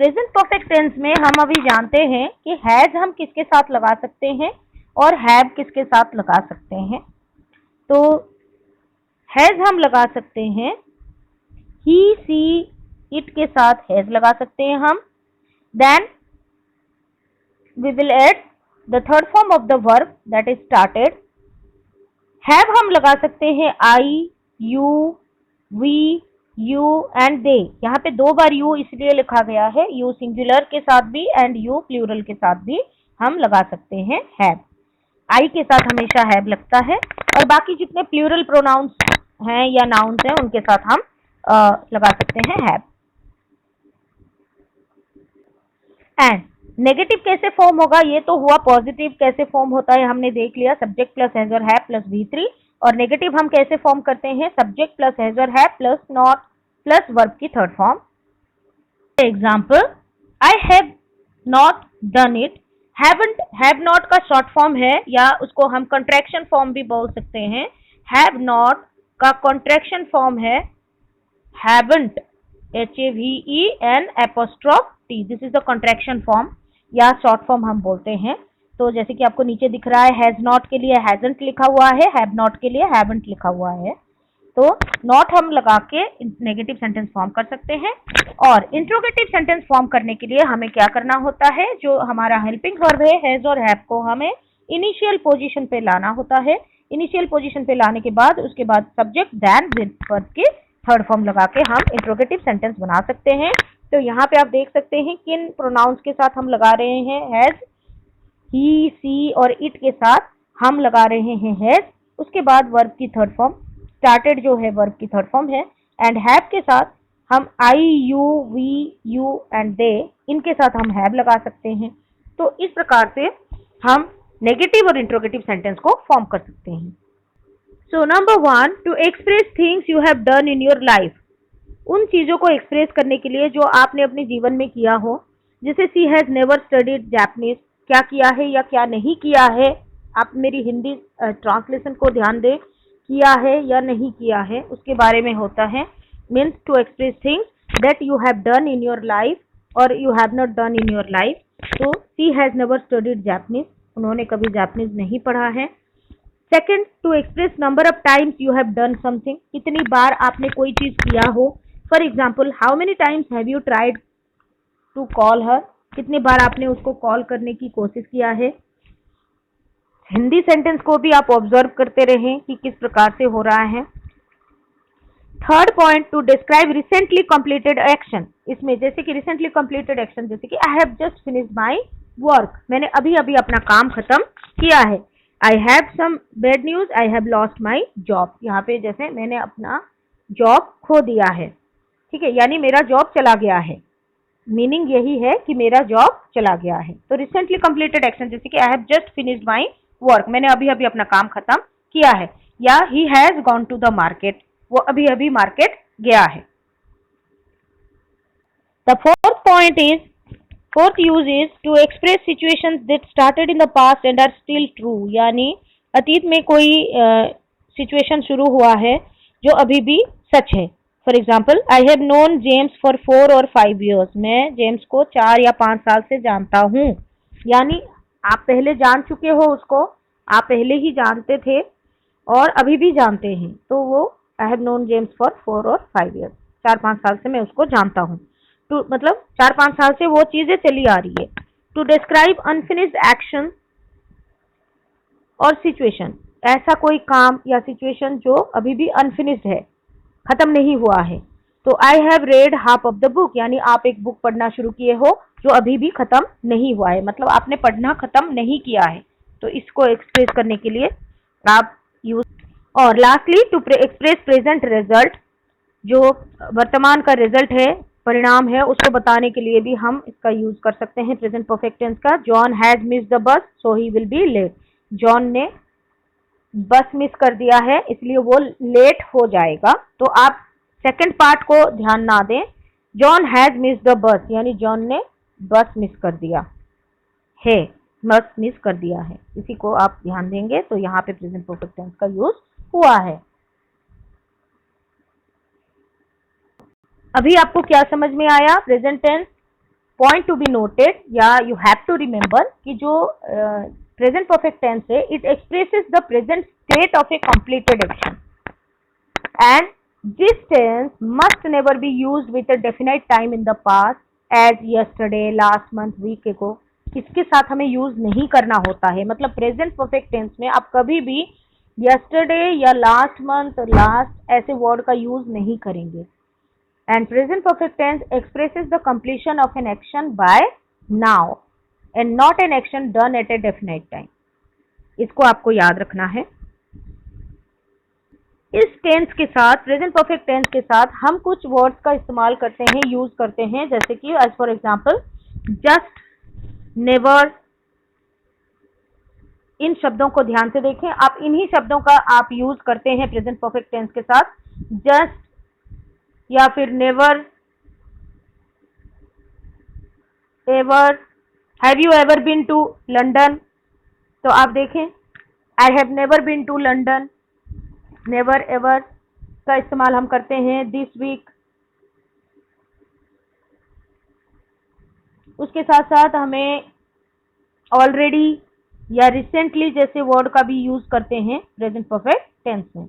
Present perfect tense में हम अभी जानते हैं कि हैज हम किसके साथ लगा सकते हैं और हैव किसके साथ लगा सकते हैं। तो हैज हम लगा सकते हैं ही, सी, इट के साथ हैज लगा सकते हैं हम। Then we will add the third form of the verb that is started. Have हम लगा सकते हैं I, you, we, you and they. यहाँ पे 2 बार यू इसलिए लिखा गया है, यू सिंगुलर के साथ भी एंड यू प्लूरल के साथ भी हम लगा सकते हैं हैव। आई के साथ हमेशा हैव लगता है और बाकी जितने प्लूरल प्रोनाउंस हैं या नाउन्स हैं उनके साथ हम लगा सकते हैं हैव। एंड नेगेटिव कैसे फॉर्म होगा, ये तो हुआ। पॉजिटिव कैसे फॉर्म होता है हमने देख लिया, सब्जेक्ट प्लस हैज और हैव प्लस V3। और नेगेटिव हम कैसे फॉर्म करते हैं, सब्जेक्ट प्लस हैज और have plus not plus verb की third form. Example, I have not done it. Have not का शॉर्ट फॉर्म है या उसको हम कॉन्ट्रैक्शन फॉर्म भी बोल सकते हैं। हैव नॉट का कॉन्ट्रैक्शन फॉर्म है haven't, HAVEN''T। This is the contraction form या शॉर्ट फॉर्म हम बोलते हैं। तो जैसे कि आपको नीचे दिख रहा है, हैज नॉट के लिए हैजंट लिखा हुआ है, हैव नॉट के लिए हैवंट लिखा हुआ है। तो नॉट हम लगा के नेगेटिव सेंटेंस फॉर्म कर सकते हैं। और इंट्रोगेटिव सेंटेंस फॉर्म करने के लिए हमें क्या करना होता है, जो हमारा हेल्पिंग वर्ब है हैज और हैव को हमें इनिशियल पोजीशन पे लाना होता है। इनिशियल पोजीशन पे लाने के बाद उसके बाद सब्जेक्ट देन वर्ब की थर्ड फॉर्म लगा के हम इंट्रोगेटिव सेंटेंस बना सकते हैं। तो यहाँ पे आप देख सकते हैं किन प्रोनाउंस के साथ हम लगा रहे हैं हैज। ही, सी और इट के साथ हम लगा रहे हैं हैज। उसके बाद वर्ब की थर्ड फॉर्म, स्टार्टेड जो है वर्ब की थर्ड फॉर्म है। एंड हैव के साथ हम I, you, we, you and they, इनके साथ हम हैव लगा सकते हैं। तो इस प्रकार से हम नेगेटिव और इंट्रोगेटिव सेंटेंस को फॉर्म कर सकते हैं। So number 1, to express things you have done in your life. उन चीजों को एक्सप्रेस करने के लिए जो आपने अपने जीवन में किया हो। जैसे सी हैज नेवर स्टडीड जापानीज, क्या किया है या क्या नहीं किया है। आप मेरी हिंदी ट्रांसलेशन को ध्यान दें, किया है या नहीं किया है उसके बारे में होता है। Means to express things that you have done in your life or you have not done in your life. तो she has never studied Japanese, उन्होंने कभी जापानीज नहीं पढ़ा है। Second, to express number of times you have done something, कितनी बार आपने कोई चीज किया हो। For example, how many times have you tried to call her, कितनी बार आपने उसको कॉल करने की कोशिश किया है। हिंदी सेंटेंस को भी आप ऑब्जर्व करते रहें कि किस प्रकार से हो रहा है। Third point, to describe recently completed action. इसमें जैसे कि रिसेंटली कंप्लीटेड एक्शन, जैसे कि I have just finished my work, मैंने अभी अभी अपना काम खत्म किया है। I have some bad news, I have lost my job. यहाँ पे जैसे मैंने अपना जॉब खो दिया है, ठीक है, यानी मेरा जॉब चला गया है। मीनिंग यही है कि मेरा जॉब चला गया है। तो रिसेंटली कंप्लीटेड एक्शन जैसे कि I have just finished my work, मैंने अभी अभी अपना काम खत्म किया है। या he has gone to the market, वो अभी अभी मार्केट गया है। The fourth use is to express situations that started in the past and are still true, यानी अतीत में कोई सिचुएशन शुरू हुआ है जो अभी भी सच है। For example, I have known James for 4 और 5 years, मैं जेम्स को 4 या 5 साल से जानता हूँ। यानी आप पहले जान चुके हो उसको, आप पहले ही जानते थे और अभी भी जानते हैं। तो वो I have known James for 4 और 5 years, 4-5 साल से मैं उसको जानता हूँ। तो मतलब 4-5 साल से वो चीजें चली आ रही है। टू डिस्क्राइब अनफिनिश्ड एक्शन और सिचुएशन, ऐसा कोई काम या सिचुएशन जो अभी भी अनफिनिश्ड है, खत्म नहीं हुआ है। तो I have read half of the book, यानी आप एक बुक पढ़ना शुरू किए हो जो अभी भी खत्म नहीं हुआ है, मतलब आपने पढ़ना खत्म नहीं किया है। तो इसको एक्सप्रेस करने के लिए आप यूज। और lastly, to express present result, जो वर्तमान का रिजल्ट है, परिणाम है, उसको बताने के लिए भी हम इसका यूज कर सकते हैं प्रेजेंट परफेक्ट टेंस का। John has missed the bus so he will be late, John ने बस मिस कर दिया है इसलिए वो लेट हो जाएगा। तो आप सेकंड पार्ट को ध्यान ना दें, जॉन हैज मिस्ड द बस, यानी जॉन ने बस मिस कर दिया है, बस मिस कर दिया है, इसी को आप ध्यान देंगे तो यहाँ पे प्रेजेंट परफेक्ट टेंस का यूज हुआ है। अभी आपको क्या समझ में आया present tense, point to be noted या यू हैव टू रिमेंबर कि जो प्रेजेंट परफेक्ट टेंस है, it expresses the present state of a completed action and this tense must never be used with a definite time in the past as yesterday, last month, week ago. इसके साथ हमें use नहीं करना होता है। मतलब present perfect tense में आप कभी भी yesterday या लास्ट मंथ, लास्ट ऐसे वर्ड का यूज नहीं करेंगे। And present perfect tense expresses the completion of an action by now and not an action done at a definite time. इसको आपको याद रखना है। इस टेंस के साथ, प्रेजेंट परफेक्ट टेंस के साथ हम कुछ वर्ड्स का इस्तेमाल करते हैं, यूज करते हैं, जैसे कि as for example just, never. इन शब्दों को ध्यान से देखें। आप इन्हीं शब्दों का आप यूज करते हैं प्रेजेंट परफेक्ट टेंस के साथ, जस्ट या फिर never, ever. Have you ever been to London? तो आप देखें, I have never been to London. Never ever का इस्तेमाल हम करते हैं दिस वीक। उसके साथ साथ हमें ऑलरेडी या रिसेंटली जैसे वर्ड का भी यूज करते हैं प्रेजेंट परफेक्ट टेंस में।